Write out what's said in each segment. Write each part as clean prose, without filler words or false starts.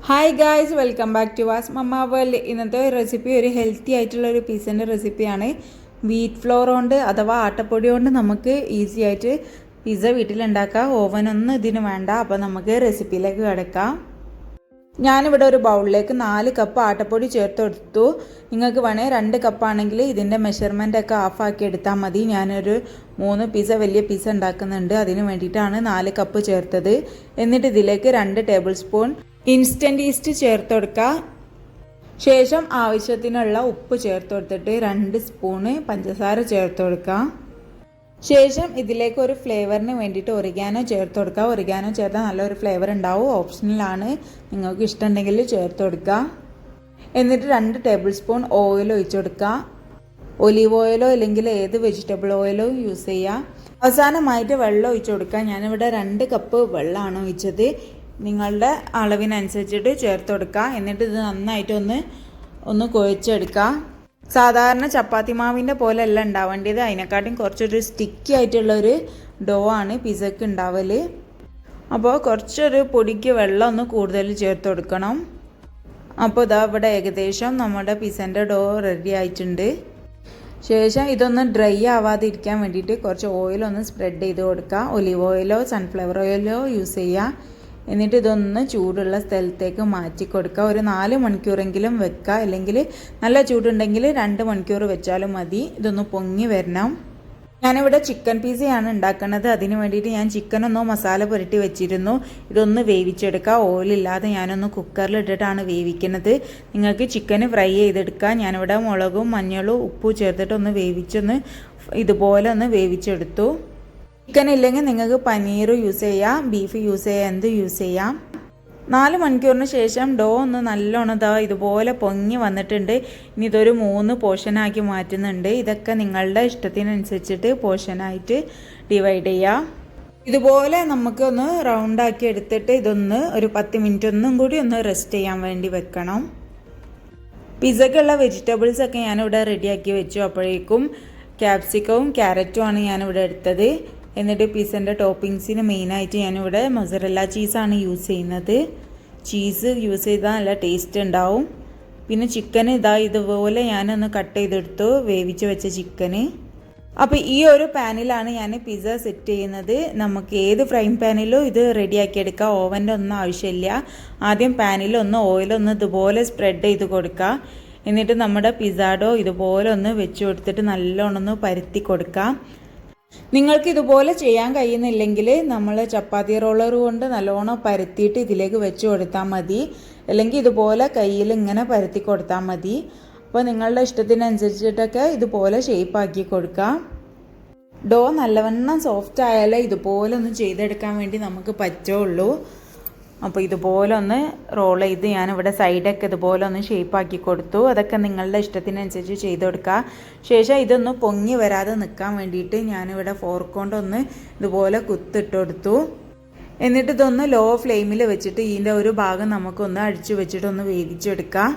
Hi guys, welcome back to Vas mamma world. ഇന്നത്തെ recipe ഒരു healthy ആയിട്ടുള്ള ഒരു പിസ്സൻ്റെ റെസിപ്പിയാണ്. വീറ്റ് ഫ്ലോർ കൊണ്ട് അഥവാ ആട്ടപ്പൊടി കൊണ്ട് നമുക്ക് ഈസി ആയിട്ട് പിസ്സ വീട്ടിലുണ്ടാക്കാം. ഓവനൊന്നും ഇതിന് വേണ്ട. അപ്പോൾ നമുക്ക് റെസിപ്പിയിലേക്ക് കിടക്കാം. ഞാനിവിടെ ഒരു ബൗളിലേക്ക് 4 കപ്പ് ആട്ടപ്പൊടി ചേർത്ത് കൊടുത്തു. നിങ്ങൾക്ക് വേണേൽ 2 കപ്പാണെങ്കിൽ ഇതിൻ്റെ മെഷർമെൻറ്റൊക്കെ ഓഫാക്കി എടുത്താൽ മതി. ഞാനൊരു 3 പിസ്സ വലിയ പിസ്സ ഉണ്ടാക്കുന്നുണ്ട്, അതിന് വേണ്ടിയിട്ടാണ് 4 കപ്പ് ചേർത്തത്. എന്നിട്ട് ഇതിലേക്ക് 2 ടേബിൾ സ്പൂൺ ഇൻസ്റ്റൻറ്റ് ഈസ്റ്റ് ചേർത്ത് കൊടുക്കുക. ശേഷം ആവശ്യത്തിനുള്ള ഉപ്പ് ചേർത്ത് കൊടുത്തിട്ട് 2 സ്പൂണ് പഞ്ചസാര ചേർത്ത് കൊടുക്കുക. ശേഷം ഇതിലേക്ക് ഒരു ഫ്ലേവറിന് വേണ്ടിയിട്ട് ഒറിഗാനോ ചേർത്ത് കൊടുക്കുക. ഒറിഗാനോ ചേർത്താൽ നല്ലൊരു ഫ്ലേവർ ഉണ്ടാവും. ഓപ്ഷണലാണ്, നിങ്ങൾക്ക് ഇഷ്ടമുണ്ടെങ്കിൽ ചേർത്ത് കൊടുക്കുക. എന്നിട്ട് 2 ടേബിൾ സ്പൂൺ ഓയിൽ ഒഴിച്ച് കൊടുക്കുക. ഒലീവ് ഓയിലോ അല്ലെങ്കിൽ ഏത് വെജിറ്റബിൾ ഓയിലോ യൂസ് ചെയ്യുക. അവസാനമായിട്ട് വെള്ളം ഒഴിച്ച് കൊടുക്കുക. ഞാനിവിടെ 2 കപ്പ് വെള്ളമാണ് ഒഴിച്ചത്. നിങ്ങളുടെ അളവിനനുസരിച്ചിട്ട് ചേർത്ത് കൊടുക്കുക. എന്നിട്ട് ഇത് നന്നായിട്ട് ഒന്ന് കുഴച്ചെടുക്കുക. സാധാരണ ചപ്പാത്തി മാവിൻ്റെ പോലെ അല്ല ഉണ്ടാവേണ്ടത്, അതിനെക്കാട്ടും കുറച്ചൊരു സ്റ്റിക്കി ആയിട്ടുള്ളൊരു ഡോ ആണ് പിസ്സക്ക് ഉണ്ടാവൽ. അപ്പോൾ കുറച്ചൊരു പൊടിക്ക് വെള്ളം ഒന്ന് കൂടുതൽ ചേർത്ത് കൊടുക്കണം. അപ്പോൾ ഇതാ ഇവിടെ ഏകദേശം നമ്മുടെ പിസ്സൻ്റെ ഡോ റെഡി ആയിട്ടുണ്ട്. ശേഷം ഇതൊന്ന് ഡ്രൈ ആവാതിരിക്കാൻ വേണ്ടിയിട്ട് കുറച്ച് ഓയിലൊന്ന് സ്പ്രെഡ് ചെയ്ത് കൊടുക്കുക. ഒലീവ് ഓയിലോ സൺഫ്ലവർ ഓയിലോ യൂസ് ചെയ്യുക. എന്നിട്ട് ഇതൊന്ന് ചൂടുള്ള സ്ഥലത്തേക്ക് മാറ്റി കൊടുക്കുക. ഒരു 4 മണിക്കൂറെങ്കിലും വെക്കുക. അല്ലെങ്കിൽ നല്ല ചൂടുണ്ടെങ്കിൽ 2 മണിക്കൂർ വെച്ചാലും മതി. ഇതൊന്ന് പൊങ്ങി വരണം. ഞാനിവിടെ ചിക്കൻ പിസ്സയാണ് ഉണ്ടാക്കുന്നത്. അതിന് വേണ്ടിയിട്ട് ഞാൻ ചിക്കനൊന്ന് മസാല പുരട്ടി വെച്ചിരുന്നു. ഇതൊന്ന് വേവിച്ചെടുക്കുക. ഓയിലില്ലാതെ ഞാനൊന്ന് കുക്കറിലിട്ടിട്ടാണ് വേവിക്കുന്നത്. നിങ്ങൾക്ക് ചിക്കന് ഫ്രൈ ചെയ്തെടുക്കുക. ഞാനിവിടെ മുളകും മഞ്ഞളും ഉപ്പും ചേർത്തിട്ടൊന്ന് വേവിച്ചൊന്ന് ഇതുപോലെ ഒന്ന് വേവിച്ചെടുത്തു. ചിക്കൻ ഇല്ലെങ്കിൽ നിങ്ങൾക്ക് പനീർ യൂസ് ചെയ്യാം, ബീഫ് യൂസ് ചെയ്യാം, എന്ത് യൂസ് ചെയ്യാം. 4 മണിക്കൂറിന് ശേഷം ഡോ ഒന്ന് നല്ലോണം ഇതുപോലെ പൊങ്ങി വന്നിട്ടുണ്ട്. ഇനി ഇതൊരു 3 പോർഷനാക്കി മാറ്റുന്നുണ്ട്. ഇതൊക്കെ നിങ്ങളുടെ ഇഷ്ടത്തിനനുസരിച്ചിട്ട് പോർഷനായിട്ട് ഡിവൈഡ് ചെയ്യാം. ഇതുപോലെ നമുക്കൊന്ന് റൗണ്ടാക്കി എടുത്തിട്ട് ഇതൊന്ന് ഒരു 10 മിനിറ്റ് ഒന്നും കൂടി ഒന്ന് റെസ്റ്റ് ചെയ്യാൻ വേണ്ടി വെക്കണം. പിസ്സക്കുള്ള വെജിറ്റബിൾസൊക്കെ ഞാനിവിടെ റെഡിയാക്കി വെച്ചു. അപ്പോഴേക്കും ക്യാപ്സിക്കവും ക്യാരറ്റും ആണ് ഞാനിവിടെ എടുത്തത്. എന്നിട്ട് പിസ്സൻ്റെ ടോപ്പിങ്സിന് മെയിനായിട്ട് ഞാനിവിടെ മൊസറല്ല ചീസാണ് യൂസ് ചെയ്യുന്നത്. ചീസ് യൂസ് ചെയ്താൽ നല്ല ടേസ്റ്റ് ഉണ്ടാവും. പിന്നെ ചിക്കൻ ഇതുപോലെ ഞാനൊന്ന് കട്ട് ചെയ്തെടുത്തു, വേവിച്ച് വെച്ച ചിക്കന്. അപ്പോൾ ഈ ഒരു പാനിലാണ് ഞാൻ പിസ്സ സെറ്റ് ചെയ്യുന്നത്. നമുക്ക് ഏത് ഫ്രൈങ് പാനിലും ഇത് റെഡിയാക്കി എടുക്കാം. ഓവൻ്റെ ഒന്നും ആവശ്യമില്ല. ആദ്യം പാനിലൊന്ന് ഓയിലൊന്ന് ഇതുപോലെ സ്പ്രെഡ് ചെയ്ത് കൊടുക്കുക. എന്നിട്ട് നമ്മുടെ പിസ്സാഡോ ഇതുപോലെ ഒന്ന് വെച്ച് കൊടുത്തിട്ട് നല്ലോണം ഒന്ന് പരത്തി കൊടുക്കാം. നിങ്ങൾക്ക് ഇതുപോലെ ചെയ്യാൻ കഴിയുന്നില്ലെങ്കിൽ നമ്മൾ ചപ്പാത്തി റോളർ കൊണ്ട് നല്ലോണം പരത്തിയിട്ട് ഇതിലേക്ക് വെച്ച് കൊടുത്താൽ മതി. അല്ലെങ്കിൽ ഇതുപോലെ കയ്യിൽ ഇങ്ങനെ പരത്തി കൊടുത്താൽ മതി. അപ്പോൾ നിങ്ങളുടെ ഇഷ്ടത്തിനനുസരിച്ചിട്ടൊക്കെ ഇതുപോലെ ഷേപ്പാക്കി കൊടുക്കാം. ഡോ നല്ലവണ്ണം സോഫ്റ്റ് ആയാലേ ഇതുപോലെ ഒന്ന് ചെയ്തെടുക്കാൻ വേണ്ടി നമുക്ക് പറ്റുള്ളൂ. അപ്പോൾ ഇതുപോലെ ഒന്ന് റോൾ ചെയ്ത് ഞാനിവിടെ സൈഡൊക്കെ ഇതുപോലെ ഒന്ന് ഷേപ്പാക്കി കൊടുത്തു. അതൊക്കെ നിങ്ങളുടെ ഇഷ്ടത്തിനനുസരിച്ച് ചെയ്ത് കൊടുക്കുക. ശേഷം ഇതൊന്ന് പൊങ്ങി വരാതെ നിൽക്കാൻ വേണ്ടിയിട്ട് ഞാനിവിടെ ഫോർക്ക് കൊണ്ടൊന്ന് ഇതുപോലെ കുത്തിട്ട് കൊടുത്തു. എന്നിട്ട് ഇതൊന്ന് ലോ ഫ്ലെയിമിൽ വെച്ചിട്ട് ഇതിൻ്റെ ഒരു ഭാഗം നമുക്കൊന്ന് അടിച്ചു വെച്ചിട്ടൊന്ന് വേവിച്ചെടുക്കാം.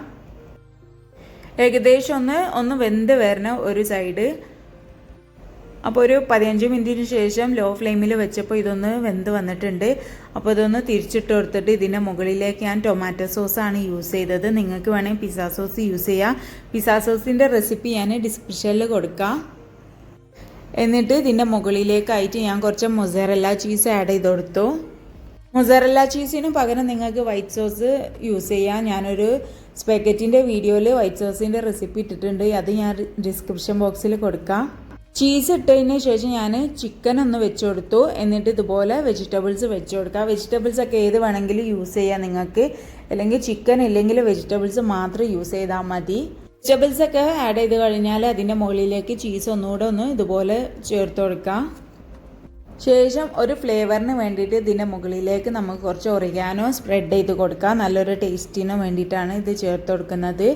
ഏകദേശം ഒന്ന് വെന്ത് വരണം ഒരു സൈഡ്. അപ്പോൾ ഒരു 15 മിനിറ്റിന് ശേഷം ലോ ഫ്ലെയിമിൽ വെച്ചപ്പോൾ ഇതൊന്ന് വെന്ത് വന്നിട്ടുണ്ട്. അപ്പോൾ ഇതൊന്ന് തിരിച്ചിട്ട് കൊടുത്തിട്ട് ഇതിൻ്റെ മുകളിലേക്ക് ഞാൻ ടൊമാറ്റോ സോസാണ് യൂസ് ചെയ്തത്. നിങ്ങൾക്ക് വേണമെങ്കിൽ പിസ്സ സോസ് യൂസ് ചെയ്യാം. പിസ്സ സോസിൻ്റെ റെസിപ്പി ഞാൻ ഡിസ്ക്രിപ്ഷനിൽ കൊടുക്കാം. എന്നിട്ട് ഇതിൻ്റെ മുകളിലേക്കായിട്ട് ഞാൻ കുറച്ച് മൊസറല്ല ചീസ് ആഡ് ചെയ്ത് കൊടുത്തു. മൊസറല്ല ചീസിന് പകരം നിങ്ങൾക്ക് വൈറ്റ് സോസ് യൂസ് ചെയ്യാം. ഞാനൊരു സ്പെഗറ്റിൻ്റെ വീഡിയോയിൽ വൈറ്റ് സോസിൻ്റെ റെസിപ്പി ഇട്ടിട്ടുണ്ട്. അത് ഞാൻ ഡിസ്ക്രിപ്ഷൻ ബോക്സിൽ കൊടുക്കാം. ചീസ് ഇട്ടതിന് ശേഷം ഞാൻ ചിക്കൻ ഒന്ന് വെച്ച് കൊടുത്തു. എന്നിട്ട് ഇതുപോലെ വെജിറ്റബിൾസ് വെച്ച് കൊടുക്കുക. വെജിറ്റബിൾസൊക്കെ ഏത് വേണമെങ്കിലും യൂസ് ചെയ്യാം നിങ്ങൾക്ക്. അല്ലെങ്കിൽ ചിക്കൻ ഇല്ലെങ്കിൽ വെജിറ്റബിൾസ് മാത്രം യൂസ് ചെയ്താൽ മതി. വെജിറ്റബിൾസൊക്കെ ആഡ് ചെയ്ത് കഴിഞ്ഞാൽ അതിൻ്റെ മുകളിലേക്ക് ചീസ് ഒന്നുകൂടെ ഒന്ന് ഇതുപോലെ ചേർത്ത് കൊടുക്കാം. ശേഷം ഒരു ഫ്ലേവറിന് വേണ്ടിയിട്ട് ഇതിൻ്റെ മുകളിലേക്ക് നമുക്ക് കുറച്ച് ഒറിഗാനോ സ്പ്രെഡ് ചെയ്ത് കൊടുക്കാം. നല്ലൊരു ടേസ്റ്റിന് വേണ്ടിയിട്ടാണ് ഇത് ചേർത്ത് കൊടുക്കുന്നത്.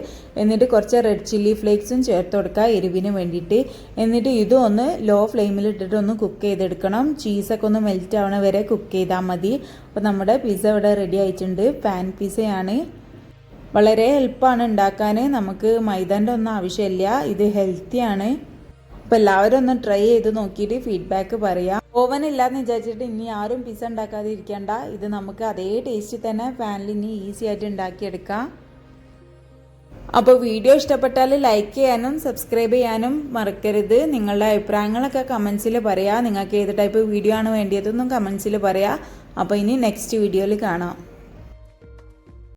എന്നിട്ട് കുറച്ച് റെഡ് ചില്ലി ഫ്ലേക്സും ചേർത്ത് കൊടുക്കുക എരിവിന് വേണ്ടിയിട്ട്. എന്നിട്ട് ഇതും ഒന്ന് ലോ ഫ്ലെയിമിൽ ഇട്ടിട്ട് ഒന്ന് കുക്ക് ചെയ്തെടുക്കണം. ചീസൊക്കെ ഒന്ന് മെൽറ്റ് ആവണ വരെ കുക്ക് ചെയ്താൽ മതി. അപ്പോൾ നമ്മുടെ പിസ്സ ഇവിടെ റെഡി ആയിട്ടുണ്ട്. പാൻ പിസ്സയാണ്. വളരെ എളുപ്പമാണ് ഉണ്ടാക്കാൻ. നമുക്ക് മൈദൻ്റെ ഒന്നും ആവശ്യമില്ല. ഇത് ഹെൽത്തിയാണ്. അപ്പോൾ എല്ലാവരും ഒന്ന് ട്രൈ ചെയ്ത് നോക്കിയിട്ട് ഫീഡ്ബാക്ക് പറയാം. ഓവൻ ഇല്ലാന്ന് വിചാരിച്ചിട്ട് ഇനി ആരും പിസ്സ ഉണ്ടാക്കാതെ ഇരിക്കേണ്ട. ഇത് നമുക്ക് അതേ ടേസ്റ്റ് തന്നെ പാനിൽ ഇനി ഈസി ആയിട്ട് ഉണ്ടാക്കിയെടുക്കാം. അപ്പോൾ വീഡിയോ ഇഷ്ടപ്പെട്ടാൽ ലൈക്ക് ചെയ്യാനും സബ്സ്ക്രൈബ് ചെയ്യാനും മറക്കരുത്. നിങ്ങളുടെ അഭിപ്രായങ്ങളൊക്കെ കമൻസിൽ പറയാം. നിങ്ങൾക്ക് ഏത് ടൈപ്പ് വീഡിയോ ആണ് വേണ്ടിയതെന്നും കമൻസിൽ പറയാം. അപ്പോൾ ഇനി നെക്സ്റ്റ് വീഡിയോയിൽ കാണാം.